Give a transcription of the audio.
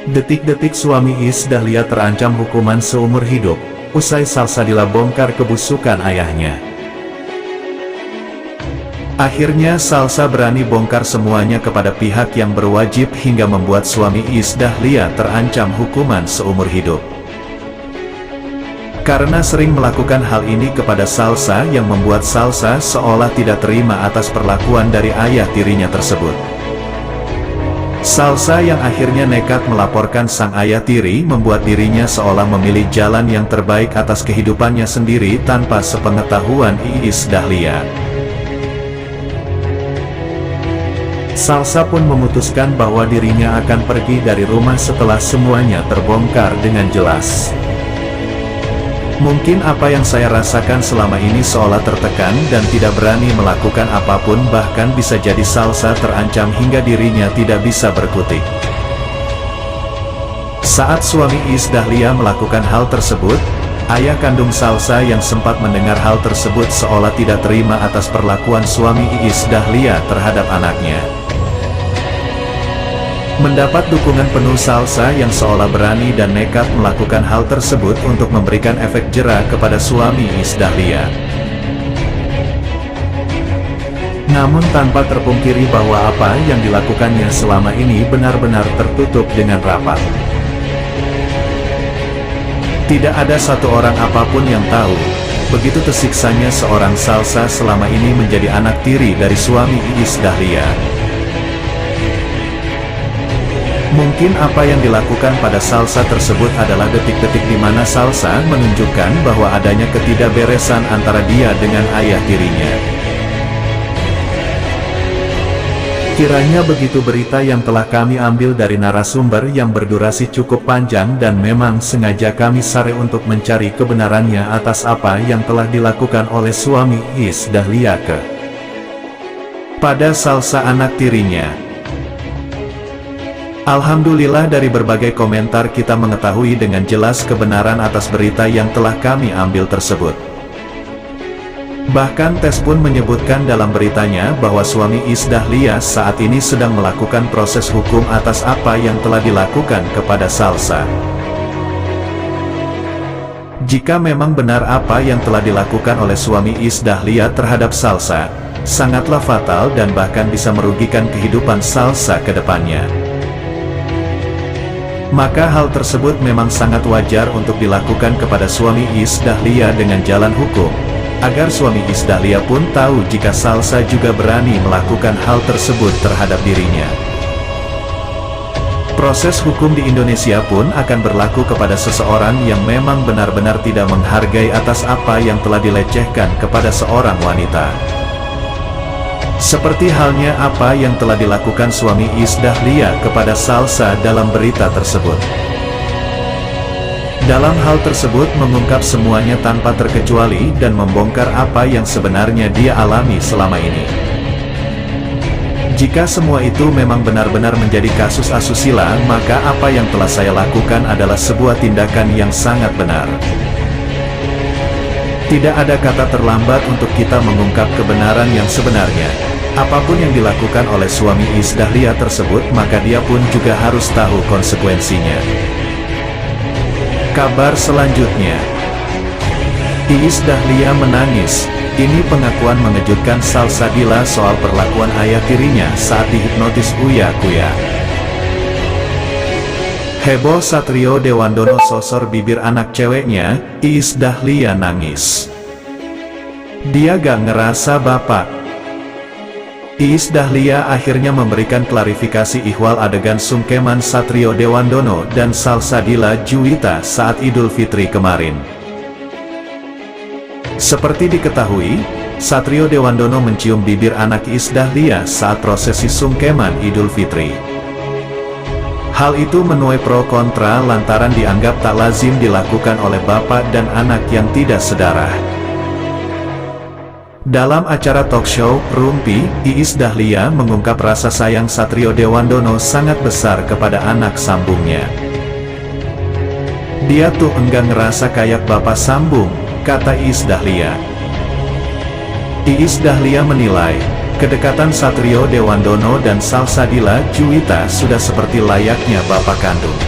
Detik-detik suami Iis Dahlia terancam hukuman seumur hidup, usai Salsabila bongkar kebusukan ayahnya. Akhirnya Salsa berani bongkar semuanya kepada pihak yang berwajib hingga membuat suami Iis Dahlia terancam hukuman seumur hidup. Karena sering melakukan hal ini kepada Salsa yang membuat Salsa seolah tidak terima atas perlakuan dari ayah tirinya tersebut. Salsa yang akhirnya nekat melaporkan sang ayah tiri membuat dirinya seolah memilih jalan yang terbaik atas kehidupannya sendiri tanpa sepengetahuan Iis Dahlia. Salsa pun memutuskan bahwa dirinya akan pergi dari rumah setelah semuanya terbongkar dengan jelas. Mungkin apa yang saya rasakan selama ini seolah tertekan dan tidak berani melakukan apapun, bahkan bisa jadi Salsa terancam hingga dirinya tidak bisa berkutik. Saat suami Iis Dahlia melakukan hal tersebut, ayah kandung Salsa yang sempat mendengar hal tersebut seolah tidak terima atas perlakuan suami Iis Dahlia terhadap anaknya. Mendapat dukungan penuh Salsa yang seolah berani dan nekat melakukan hal tersebut untuk memberikan efek jera kepada suami Iis Dahlia. Namun tanpa terpungkiri bahwa apa yang dilakukannya selama ini benar-benar tertutup dengan rapat. Tidak ada satu orang apapun yang tahu, begitu tersiksanya seorang Salsa selama ini menjadi anak tiri dari suami Iis Dahlia. Mungkin apa yang dilakukan pada Salsa tersebut adalah detik-detik di mana Salsa menunjukkan bahwa adanya ketidakberesan antara dia dengan ayah tirinya. Kiranya begitu berita yang telah kami ambil dari narasumber yang berdurasi cukup panjang dan memang sengaja kami sare untuk mencari kebenarannya atas apa yang telah dilakukan oleh suami Iis Dahlia pada Salsa anak tirinya. Alhamdulillah dari berbagai komentar kita mengetahui dengan jelas kebenaran atas berita yang telah kami ambil tersebut. Bahkan tes pun menyebutkan dalam beritanya bahwa suami Iis Dahlia saat ini sedang melakukan proses hukum atas apa yang telah dilakukan kepada Salsa. Jika memang benar apa yang telah dilakukan oleh suami Iis Dahlia terhadap Salsa, sangatlah fatal dan bahkan bisa merugikan kehidupan Salsa ke depannya. Maka hal tersebut memang sangat wajar untuk dilakukan kepada suami Iis Dahlia dengan jalan hukum, agar suami Iis Dahlia pun tahu jika Salsa juga berani melakukan hal tersebut terhadap dirinya. Proses hukum di Indonesia pun akan berlaku kepada seseorang yang memang benar-benar tidak menghargai atas apa yang telah dilecehkan kepada seorang wanita. Seperti halnya apa yang telah dilakukan suami Iis Dahlia kepada Salsa dalam berita tersebut. Dalam hal tersebut mengungkap semuanya tanpa terkecuali dan membongkar apa yang sebenarnya dia alami selama ini. Jika semua itu memang benar-benar menjadi kasus asusila, maka apa yang telah saya lakukan adalah sebuah tindakan yang sangat benar. Tidak ada kata terlambat untuk kita mengungkap kebenaran yang sebenarnya. Apapun yang dilakukan oleh suami Iis Dahlia tersebut, maka dia pun juga harus tahu konsekuensinya. Kabar selanjutnya, Iis Dahlia menangis. Ini pengakuan mengejutkan Salsabila soal perlakuan ayah tirinya saat dihipnotis Uya Kuya. Heboh Satrio Dewandono sosor bibir anak ceweknya, Iis Dahlia nangis. Dia gak ngerasa bapak. Iis Dahlia akhirnya memberikan klarifikasi ihwal adegan sungkeman Satrio Dewandono dan Salsabila Juwita saat Idul Fitri kemarin. Seperti diketahui, Satrio Dewandono mencium bibir anak Iis Dahlia saat prosesi sungkeman Idul Fitri. Hal itu menuai pro kontra lantaran dianggap tak lazim dilakukan oleh bapak dan anak yang tidak sedarah. Dalam acara talk show Rumpi, Iis Dahlia mengungkap rasa sayang Satrio Dewandono sangat besar kepada anak sambungnya. Dia tuh enggak ngerasa kayak bapak sambung, kata Iis Dahlia. Iis Dahlia menilai, kedekatan Satrio Dewandono dan Salsabila Juwita sudah seperti layaknya bapak kandung.